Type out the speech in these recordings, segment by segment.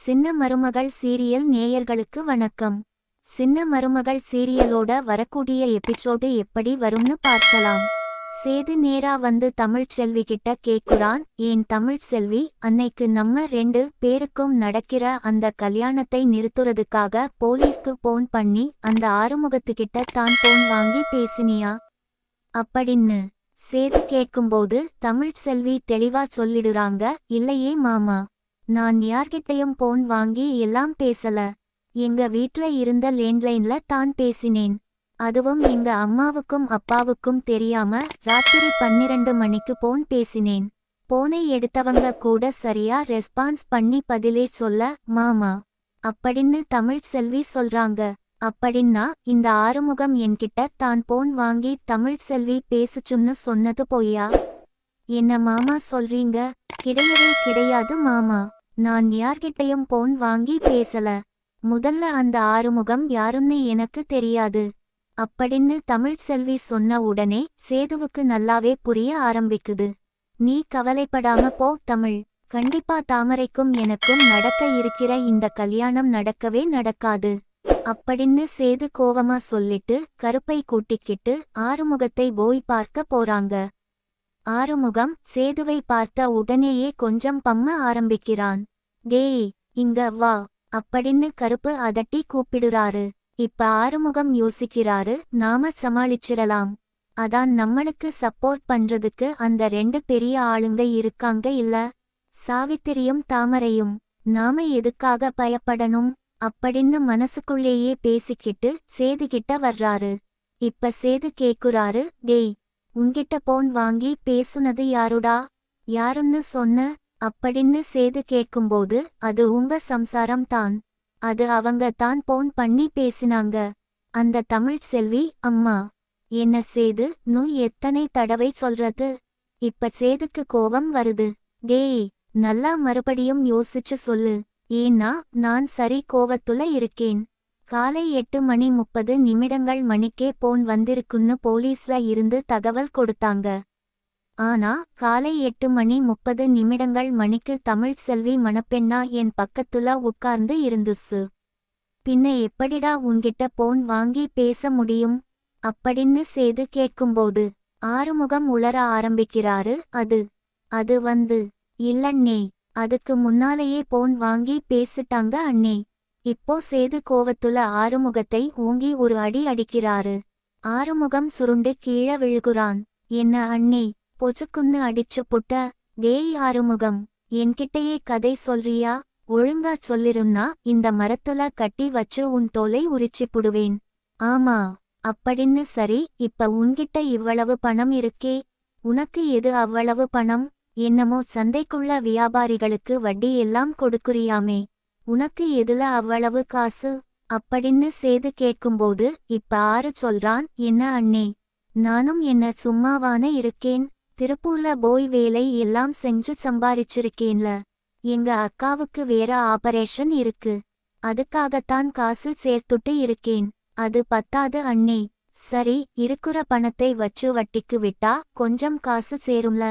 சின்ன மருமகள் சீரியல் நேயர்களுக்கு வணக்கம். சின்ன மருமகள் சீரியலோட வரக்கூடிய எபிசோடு எப்படி வரும்னு பார்க்கலாம். சேது நேரா வந்து தமிழ்ச்செல்வி கிட்ட கேக்குறான். ஏன் தமிழ்ச்செல்வி, அன்னைக்கு நம்ம 2 பேருக்கும் நடக்கிற அந்த கல்யாணத்தை நிறுத்துறதுக்காக போலீஸ்க்கு போன் பண்ணி அந்த ஆறுமுகத்துக்கிட்ட தான் போன் வாங்கி பேசினியா அப்படின்னு சேது கேட்கும்போது தமிழ்ச்செல்வி தெளிவா சொல்லிடுறாங்க. இல்லையே மாமா, நான் யார்கிட்டையும் போன் வாங்கி எல்லாம் பேசல. எங்க வீட்ல இருந்த லேண்ட்லைன்ல தான் பேசினேன். அதுவும் எங்க அம்மாவுக்கும் அப்பாவுக்கும் தெரியாம ராத்திரி 12 மணிக்கு போன் பேசினேன். போனை எடுத்தவங்க கூட சரியா ரெஸ்பான்ஸ் பண்ணி பதிலே சொல்ல மாமா அப்படின்னு தமிழ்ச்செல்வி சொல்றாங்க. அப்படின்னா இந்த ஆறுமுகம் என்கிட்ட தான் போன் வாங்கி தமிழ்ச்செல்வி பேசுச்சுன்னு சொன்னது பொய்யா? என்ன மாமா சொல்றீங்க? கிடையவே கிடையாது மாமா, நான் யார்கிட்டையும் போன் வாங்கி பேசல. முதல்ல அந்த ஆறுமுகம் யாருன்னு எனக்கு தெரியாது அப்படின்னு தமிழ்ச்செல்வி சொன்ன உடனே சேதுவுக்கு நல்லாவே புரிய ஆரம்பிக்குது. நீ கவலைப்படாம போ தமிழ், கண்டிப்பா தாமரைக்கும் எனக்கும் நடக்க இருக்கிற இந்த கல்யாணம் நடக்கவே நடக்காது அப்படின்னு சேது கோவமா சொல்லிட்டு கருப்பை கூட்டிக்கிட்டு ஆறுமுகத்தை போய் பார்க்க போறாங்க. ஆறுமுகம் சேதுவை பார்த்த உடனேயே கொஞ்சம் பம்ம ஆரம்பிக்கிறான். டேய் இங்க வா அப்படின்னு கருப்பு அதட்டி கூப்பிடுறாரு. இப்ப ஆறுமுகம் யோசிக்கிறாரு, நாம சமாளிச்சிடலாம். அதான் நம்மளுக்கு சப்போர்ட் பண்றதுக்கு அந்த 2 பெரிய ஆளுங்க இருக்காங்க இல்ல, சாவித்திரியும் தாமரையும். நாம எதுக்காக பயப்படணும் அப்படின்னு மனசுக்குள்ளேயே பேசிக்கிட்டு சேதுகிட்ட வர்றாரு. இப்ப சேது கேக்குறாரு, டேய் உன்கிட்ட போன் வாங்கி பேசுனது யாருடா, யாருன்னு சொன்ன அப்படின்னு சேது கேட்கும்போது அது உங்க சம்சாரம் தான். அது அவங்க தான் போன் பண்ணி பேசினாங்க. அந்த தமிழ்ச்செல்வி அம்மா. என்ன சேது, நூ எத்தனை தடவை சொல்றது? இப்ப சேதுக்கு கோபம் வருது. டேய் நல்லா மறுபடியும் யோசிச்சு சொல்லு, ஏன்னா நான் சரி கோவத்துல இருக்கேன். காலை 8:30 மணிக்கே போன் வந்திருக்குன்னு போலீஸ்ல இருந்து தகவல் கொடுத்தாங்க. ஆனா காலை 8:30 மணிக்கு தமிழ்ச்செல்வி மணப்பெண்ணா என் பக்கத்துல உட்கார்ந்து இருந்துச்சு. பின்ன எப்படிடா உன்கிட்ட போன் வாங்கி பேச முடியும் அப்படின்னு சேது கேட்கும்போது ஆறுமுகம் உளர ஆரம்பிக்கிறாரு. அது வந்து இல்லண்ணே, அதுக்கு முன்னாலேயே போன் வாங்கி பேசிட்டாங்க அண்ணே. இப்போ சேது கோவத்துல ஆறுமுகத்தை ஓங்கி ஒரு அடி அடிக்கிறாரு. ஆறுமுகம் சுருண்டு கீழே விழுகுறான். என்ன அண்ணே, பொசுக்குன்னு அடிச்சு புட்ட? டேய் ஆறுமுகம், என்கிட்டயே கதை சொல்றியா? ஒழுங்கா சொல்லிருன்னா இந்த மரத்துல கட்டி வச்சு உன் தோலை உரிச்சு புடுவேன். ஆமா அப்படின்னு சரி, இப்ப உன்கிட்ட இவ்வளவு பணம் இருக்கே, உனக்கு எது அவ்வளவு பணம்? என்னமோ சந்தைக்குள்ள வியாபாரிகளுக்கு வட்டி எல்லாம் கொடுக்குறியாமே, உனக்கு எதுல அவ்வளவு காசு அப்படின்னு சேது கேட்கும்போது இப்ப ஆறு சொல்றான். என்ன அண்ணே, நானும் என்ன சும்மாவான இருக்கேன்? திருப்பூர்ல போய் வேலை எல்லாம் செஞ்சு சம்பாரிச்சிருக்கேன்ல. எங்க அக்காவுக்கு வேற ஆபரேஷன் இருக்கு, அதுக்காகத்தான் காசு சேர்த்துட்டு இருக்கேன். அது பத்தாது அண்ணே. சரி, இருக்குற பணத்தை வச்சு வட்டிக்கு விட்டா கொஞ்சம் காசு சேரும்ல,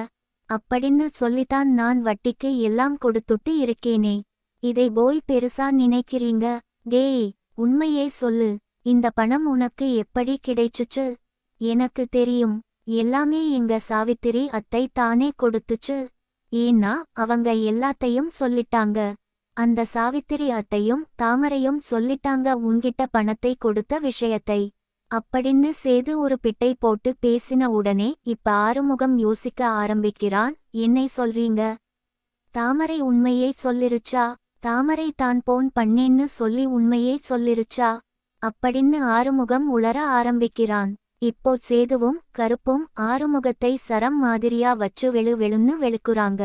அப்படின்னு சொல்லித்தான் நான் வட்டிக்கு எல்லாம் கொடுத்துட்டு இருக்கேனே. இதை போய் பெருசா நினைக்கிறீங்க? டேய் உண்மையே சொல்லு, இந்த பணம் உனக்கு எப்படி கிடைச்சுச்சு? எனக்கு தெரியும், எல்லாமே எங்க சாவித்திரி அத்தை தானே கொடுத்துச்சு. ஏன்னா அவங்க எல்லாத்தையும் சொல்லிட்டாங்க. அந்த சாவித்திரி அத்தையும் தாமரையும் சொல்லிட்டாங்க உன்கிட்ட பணத்தை கொடுத்த விஷயத்தை அப்படின்னு சேது ஒரு பிட்டை போட்டு பேசின உடனே இப்ப ஆறுமுகம் யோசிக்க ஆரம்பிக்கிறான். என்னை சொல்றீங்க? தாமரை உண்மையை சொல்லிருச்சா? தாமரை தான் போன் பண்ணேன்னு சொல்லி உண்மையை சொல்லிருச்சா அப்படின்னு ஆறுமுகம் உளர ஆரம்பிக்கிறான். இப்போ சேதுவும் கருப்பும் ஆறுமுகத்தை சரம் மாதிரியா வச்சு வெளுன்னு வெளுக்குறாங்க.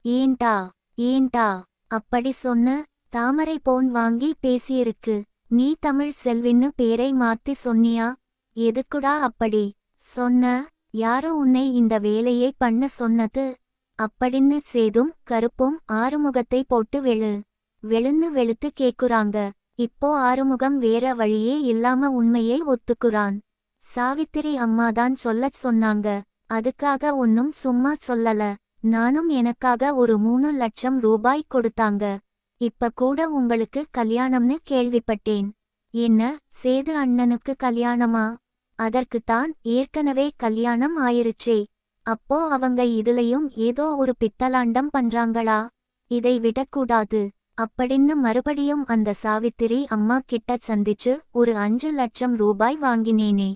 ஏன்டா அப்படி சொன்ன? தாமரை போன் வாங்கி பேசியிருக்கு, நீ தமிழ்ச்செல்வின்னு பேரை மாத்தி சொன்னியா? எதுக்குடா அப்படி சொன்ன? யாரோ உன்னை இந்த வேலையை பண்ண சொன்னது அப்படின்னு சேதும் கருப்பும் ஆறுமுகத்தை போட்டு வெளுன்னு வெளுத்து கேக்குறாங்க. இப்போ ஆறுமுகம் வேற வழியே இல்லாம உண்மையை ஒத்துக்குறான். சாவித்திரி அம்மாதான் சொல்லச் சொன்னாங்க, அதுக்காக ஒன்னும் சும்மா சொல்லல. நானும் எனக்காக ஒரு 3 லட்சம் ரூபாய் கொடுத்தாங்க. இப்ப கூட உங்களுக்கு கல்யாணம்னு கேள்விப்பட்டேன். என்ன, சேது அண்ணனுக்கு கல்யாணமா? அதற்குத்தான் ஏற்கனவே கல்யாணம் ஆயிருச்சே. அப்போ அவங்க இதுலயும் ஏதோ ஒரு பித்தலாண்டம் பண்றாங்களா? இதை விடக்கூடாது அப்படின்னு மறுபடியும் அந்த சாவித்திரி அம்மா கிட்ட சந்திச்சு ஒரு 5 லட்சம் ரூபாய் வாங்கினேனே.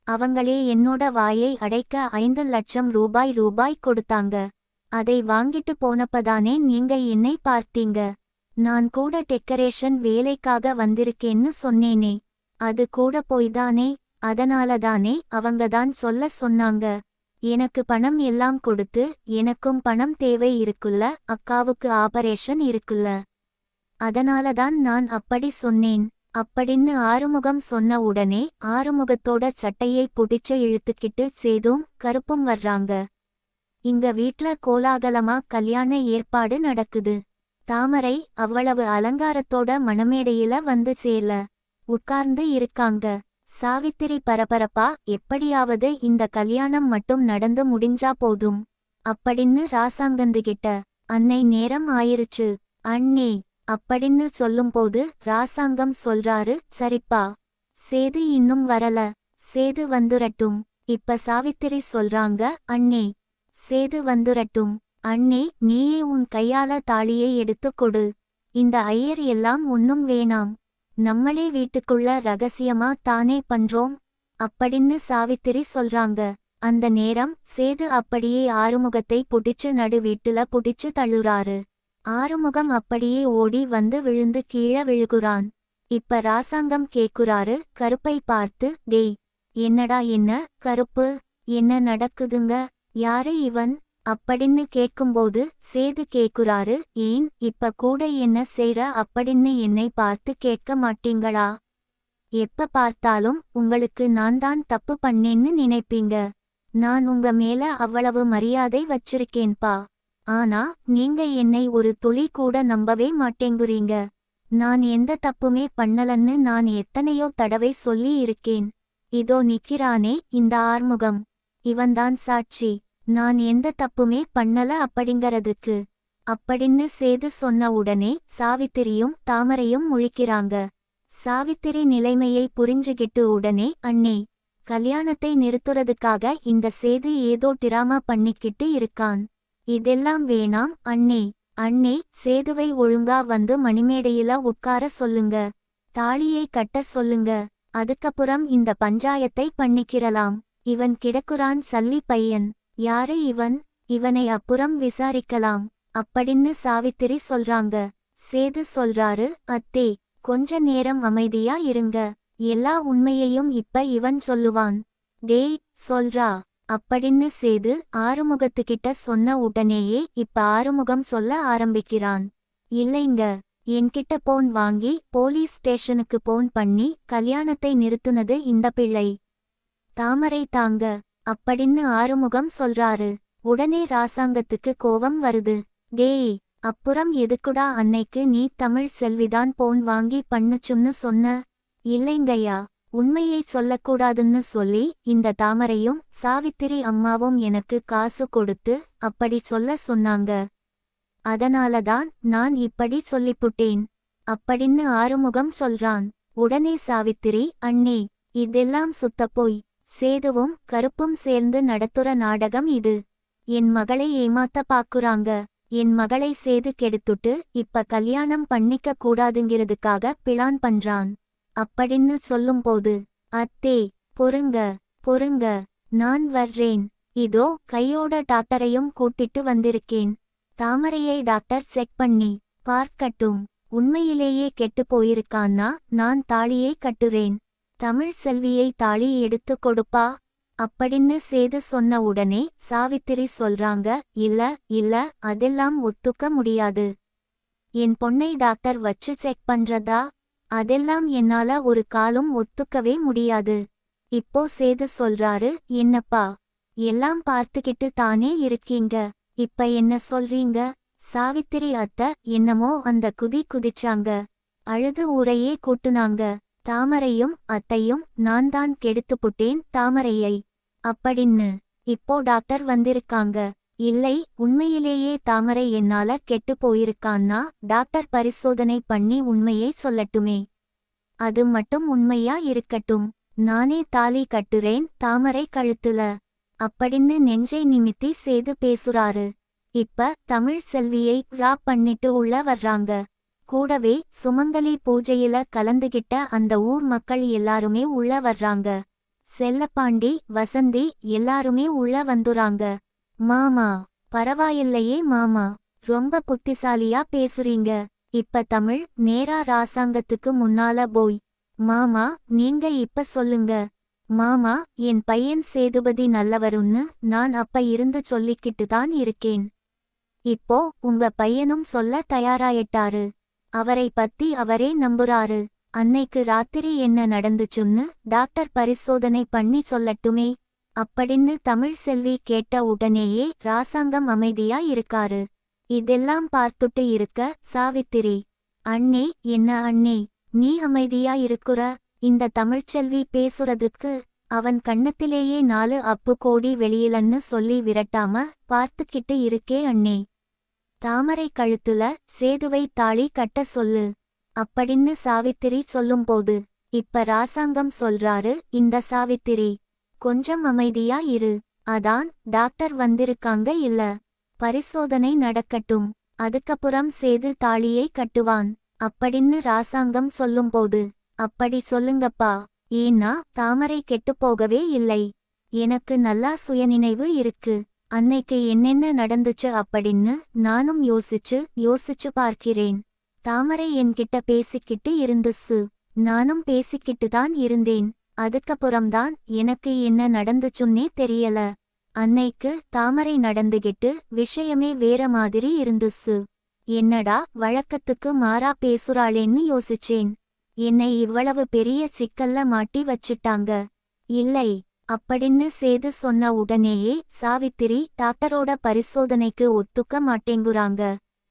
அவங்களே என்னோட வாயை அடைக்க 5 லட்சம் ரூபாய் கொடுத்தாங்க. அதை வாங்கிட்டு போனப்பதானே நீங்க என்னை பார்த்தீங்க. நான் கூட டெக்கரேஷன் வேலைக்காக வந்திருக்கேன்னு சொன்னேனே. அது கூட போய்தானே. அதனாலதானே அவங்கதான் சொல்ல சொன்னாங்க. எனக்கு பணம் எல்லாம் கொடுத்து, எனக்கும் பணம் தேவை இருக்குல்ல, அக்காவுக்கு ஆபரேஷன் இருக்குல்ல. அதனாலதான் நான் அப்படி சொன்னேன் அப்படின்னு ஆறுமுகம் சொன்ன உடனே ஆறுமுகத்தோட சட்டையை புடிச்சு இழுத்துக்கிட்டு சேதும் கருப்பும் வர்றாங்க. இங்க வீட்ல கோலாகலமா கல்யாண ஏற்பாடு நடக்குது. தாமரை அவ்வளவு அலங்காரத்தோட மணமேடையில வந்து சேரல, உட்கார்ந்து இருக்காங்க. சாவித்திரி பரபரப்பா எப்படியாவது இந்த கல்யாணம் மட்டும் நடந்து முடிஞ்சா போதும் அப்படின்னு ராசாங்கந்துகிட்ட. அன்னை நேரம் ஆயிருச்சு அண்ணே அப்படின்னு சொல்லும்போது ராசாங்கம் சொல்றாரு, சரிப்பா, சேது இன்னும் வரல, சேது வந்துரட்டும். இப்ப சாவித்திரி சொல்றாங்க, அண்ணே சேது வந்துரட்டும். அண்ணே நீயே உன் கையால தாலியை எடுத்து கொடு. இந்த ஐயர் எல்லாம் ஒன்னும் வேணாம், நம்மளே வீட்டுக்குள்ள ரகசியமா தானே பண்றோம் அப்படின்னு சாவித்திரி சொல்றாங்க. அந்த நேரம் சேது அப்படியே ஆறுமுகத்தை புடிச்சு நடு வீட்டுல புடிச்சு தள்ளுறாரு. ஆறுமுகம் அப்படியே ஓடி வந்து விழுந்து கீழே விழுகுறான். இப்ப ராசாங்கம் கேக்குறாரு கருப்பை பார்த்து, டேய் என்னடா என்ன கருப்பு, என்ன நடக்குதுங்க, யாரு இவன் அப்படின்னு கேட்கும்போது சேது கேக்குறாரு, ஏன் இப்ப கூட என்ன செய்ற அப்படின்னு என்னை பார்த்து கேட்க மாட்டீங்களா? எப்ப பார்த்தாலும் உங்களுக்கு நான் தான் தப்பு பண்ணேன்னு நினைப்பீங்க. நான் உங்க மேல அவ்வளவு மரியாதை வச்சிருக்கேன்பா. ஆனா நீங்க என்னை ஒரு துளி கூட நம்பவே மாட்டேங்குறீங்க. நான் எந்த தப்புமே பண்ணலன்னு நான் எத்தனையோ தடவை சொல்லி இருக்கேன். இதோ நிக்கிறானே இந்த ஆறுமுகம், இவன்தான் சாட்சி, நான் எந்த தப்புமே பண்ணல அப்படிங்கறதுக்கு அப்படின்னு சேது சொன்ன உடனே சாவித்திரியும் தாமரையும் முழிக்கிறாங்க. சாவித்திரி நிலைமையை புரிஞ்சுகிட்டு உடனே, அண்ணே கல்யாணத்தை நிறுத்துறதுக்காக இந்த சேது ஏதோ டிராமா பண்ணிக்கிட்டு இருக்கான், இதெல்லாம் வேணாம் அண்ணே. அண்ணே சேதுவை ஒழுங்கா வந்து மணிமேடையில உட்கார சொல்லுங்க, தாலியை கட்ட சொல்லுங்க, அதுக்கப்புறம் இந்த பஞ்சாயத்தை பண்ணிக்கிறலாம். இவன் கிடக்குறான் சல்லி பையன், யாரு இவன், இவனை அப்புறம் விசாரிக்கலாம் அப்படின்னு சாவித்திரி சொல்றாங்க. சேது சொல்றாரு, அத்தே கொஞ்ச நேரம் அமைதியா இருங்க, எல்லா உண்மையையும் இப்ப இவன் சொல்லுவான். டேய் சொல்றா அப்படின்னு சேது ஆறுமுகத்துக்கிட்ட சொன்ன உடனேயே இப்ப ஆறுமுகம் சொல்ல ஆரம்பிக்கிறான். இல்லைங்க, என்கிட்ட போன் வாங்கி போலீஸ் ஸ்டேஷனுக்கு போன் பண்ணி கல்யாணத்தை நிறுத்துனது இந்த பிள்ளை தாமரை தாங்க அப்படின்னு ஆறுமுகம் சொல்றாரு. உடனே ராசாங்கத்துக்கு கோவம் வருது. டேய் அப்புறம் எதுக்குடா அன்னைக்கு நீ தமிழ் செல்விதான் போன் வாங்கி பண்ணுச்சுன்னு சொன்ன? இல்லைங்கய்யா, உண்மையை சொல்லக்கூடாதுன்னு சொல்லி இந்த தாமரையும் சாவித்திரி அம்மாவும் எனக்கு காசு கொடுத்து அப்படி சொல்ல சொன்னாங்க. அதனாலதான் நான் இப்படி சொல்லிப்புட்டேன் அப்படின்னு ஆறுமுகம் சொல்றான். உடனே சாவித்திரி, அண்ணே இதெல்லாம் சுத்தப்போய், சேதுவும் கருப்பும் சேர்ந்து நடத்துற நாடகம் இது. என் மகளை ஏமாத்த பாக்குறாங்க. என் மகளை சேது கெடுத்துட்டு இப்ப கல்யாணம் பண்ணிக்க கூடாதுங்கிறதுக்காக பிளான் பண்றான் அப்படின்னு சொல்லும்போது, அத்தே பொறுங்க பொறுங்க, நான் வர்றேன், இதோ கையோட டாக்டரையும் கூட்டிட்டு வந்திருக்கேன். தாமரையை டாக்டர் செக் பண்ணி பார்க்கட்டும், உண்மையிலேயே கெட்டு போயிருக்கான்னா நான் தாலியை கட்டுறேன். தமிழ் செல்வியை தாலி எடுத்து கொடுப்பா அப்படின்னு சேது சொன்ன உடனே சாவித்திரி சொல்றாங்க, இல்ல இல்ல, அதெல்லாம் ஒத்துக்க முடியாது. என் பொண்ணை டாக்டர் வச்சு செக் பண்றதா? அதெல்லாம் என்னால ஒரு காலும் ஒத்துக்கவே முடியாது. இப்போ சேது சொல்றாரு, என்னப்பா எல்லாம் பார்த்துக்கிட்டு தானே இருக்கீங்க, இப்ப என்ன சொல்றீங்க? சாவித்திரி அத்தை என்னமோ அந்த குதி குதிச்சாங்க, அழுது ஊரையே கூட்டுனாங்க. தாமரையும் அத்தையும் நான் தான் கெடுத்துப்புட்டேன் தாமரையை அப்படின்னு. இப்போ டாக்டர் வந்திருக்காங்க, இல்லை, உண்மையிலேயே தாமரை என்னால கெட்டு போயிருக்கான்னா டாக்டர் பரிசோதனை பண்ணி உண்மையை சொல்லட்டுமே. அது மட்டும் உண்மையா இருக்கட்டும். நானே தாலி கட்டுறேன் தாமரை கழுத்துல அப்படின்னு நெஞ்சை நிமித்தி சேது பேசுறாரு. இப்ப தமிழ் செல்வியை ராப் பண்ணிட்டு உள்ள வர்றாங்க. கூடவே சுமங்கலி பூஜையில கலந்துகிட்ட அந்த ஊர் மக்கள் எல்லாருமே உள்ள வர்றாங்க. செல்லப்பாண்டி, வசந்தி எல்லாருமே உள்ள வந்துறாங்க. மாமா, பரவாயில்லையே மாமா, ரொம்ப புத்திசாலியா பேசுறீங்க. இப்ப தமிழ் நேரா ராசாங்கத்துக்கு முன்னால போய், மாமா நீங்க இப்ப சொல்லுங்க. மாமா, என் பையன் சேதுபதி நல்லவருன்னு நான் அப்ப இருந்து சொல்லிக்கிட்டு தான் இருக்கேன். இப்போ உங்க பையனும் சொல்ல தயாராயிட்டாரு. அவரை பத்தி அவரே நம்புறாரு. அன்னைக்கு ராத்திரி என்ன நடந்துச்சுன்னு டாக்டர் பரிசோதனை பண்ணி சொல்லட்டுமே அப்படின்னு தமிழ் செல்வி கேட்ட உடனேயே ராசாங்கம் அமைதியா இருக்காரு. இதெல்லாம் பார்த்துட்டு இருக்க சாவித்திரி, அண்ணே என்ன அண்ணே நீ அமைதியா இருக்குற? இந்த தமிழ்ச்செல்வி பேசுறதுக்கு அவன் கண்ணத்திலேயே 4 அப்பு கோடி வெளியிலன்னு சொல்லி விரட்டாம பார்த்துக்கிட்டு இருக்கே அண்ணே. தாமரை கழுத்துல சேதுவை தாலி கட்ட சொல்லு அப்படின்னு சாவித்திரி சொல்லும்போது இப்ப ராசாங்கம் சொல்றாரு, இந்த சாவித்திரி கொஞ்சம் அமைதியா இரு. அதான் டாக்டர் வந்திருக்காங்க இல்ல, பரிசோதனை நடக்கட்டும், அதுக்கப்புறம் சேது தாலியை கட்டுவான் அப்படின்னு ராசாங்கம் சொல்லும்போது அப்படி சொல்லுங்கப்பா. ஏன்னா தாமரை கெட்டுப்போகவே இல்லை. எனக்கு நல்லா சுயநினைவு இருக்கு. அன்னைக்கு என்னென்ன நடந்துச்சு அப்படின்னு நானும் யோசிச்சு பார்க்கிறேன். தாமரை என்கிட்ட பேசிக்கிட்டு இருந்துச்சு, நானும் பேசிக்கிட்டு தான் இருந்தேன். அதுக்கப்புறம்தான் எனக்கு என்ன நடந்துச்சுன்னே தெரியல. அன்னைக்கு தாமரை நடந்துகிட்டு விஷயமே வேற மாதிரி இருந்துச்சு. என்னடா வழக்கத்துக்கு மாறா பேசுறாளேன்னு யோசிச்சேன். என்னை இவ்வளவு பெரிய சிக்கல்ல மாட்டி வச்சிட்டாங்க. இல்லை அப்படின்னு சேது சொன்ன உடனேயே சாவித்திரி டாக்டரோட பரிசோதனைக்கு ஒத்துக்க மாட்டேங்குறாங்க.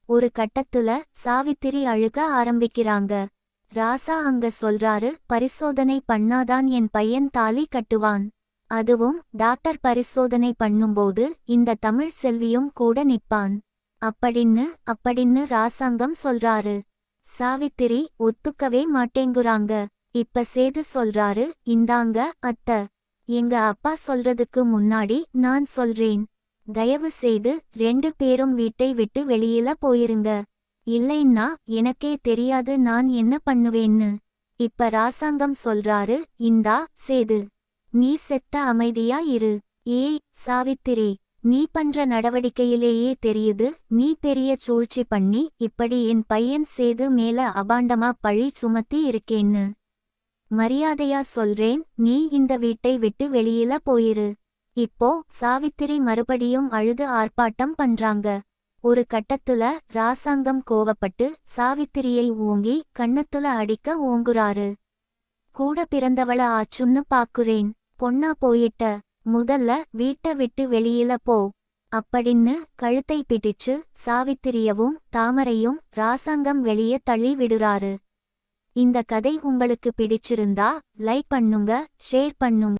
ஒரு கட்டத்துல சாவித்திரி அழுக ஆரம்பிக்கிறாங்க. ராசா அங்க சொல்றாரு, பரிசோதனை பண்ணாதான் என் பையன் தாலி கட்டுவான். அதுவும் டாக்டர் பரிசோதனை பண்ணும்போது இந்த தமிழ் செல்வியும் கூட நிப்பான் அப்படின்னு ராசாங்கம் சொல்றாரு. சாவித்திரி ஒத்துக்கவே மாட்டேங்குறாங்க. இப்ப சேது சொல்றாரு, இந்தாங்க அத்த, எங்க அப்பா சொல்றதுக்கு முன்னாடி நான் சொல்றேன். தயவு செய்து 2 பேரும் வீட்டை விட்டு வெளியில போயிருங்க. இல்லைன்னா எனக்கே தெரியாது நான் என்ன பண்ணுவேன்னு. இப்ப ராசாங்கம் சொல்றாரு, இந்தா சேது, நீ செத்த அமைதியா இரு. ஏய் சாவித்திரி, நீ பண்ற நடவடிக்கையிலேயே தெரியுது நீ பெரிய சூழ்ச்சி பண்ணி இப்படி என் பையன் சேது மேல அபாண்டமா பழி சுமத்தி இருக்கேன்னு. மரியாதையா சொல்றேன், நீ இந்த வீட்டை விட்டு வெளியில போயிரு. இப்போ சாவித்திரி மறுபடியும் அழுது ஆர்ப்பாட்டம் பண்றாங்க. ஒரு கட்டத்துல ராசாங்கம் கோவப்பட்டு சாவித்திரியை ஓங்கி கண்ணத்துல அடிக்க ஓங்குறாரு. கூட பிறந்தவள ஆச்சுன்னு பாக்குறேன், பொண்ணா போயிட்ட, முதல்ல வீட்டை விட்டு வெளியில போ அப்படின்னு கழுத்தை பிடிச்சு சாவித்திரியவும் தாமரையும் ராசாங்கம் வெளியே தள்ளி விடுறாரு. இந்த கதை உங்களுக்கு பிடிச்சிருந்தா லைக் பண்ணுங்க, ஷேர் பண்ணுங்க.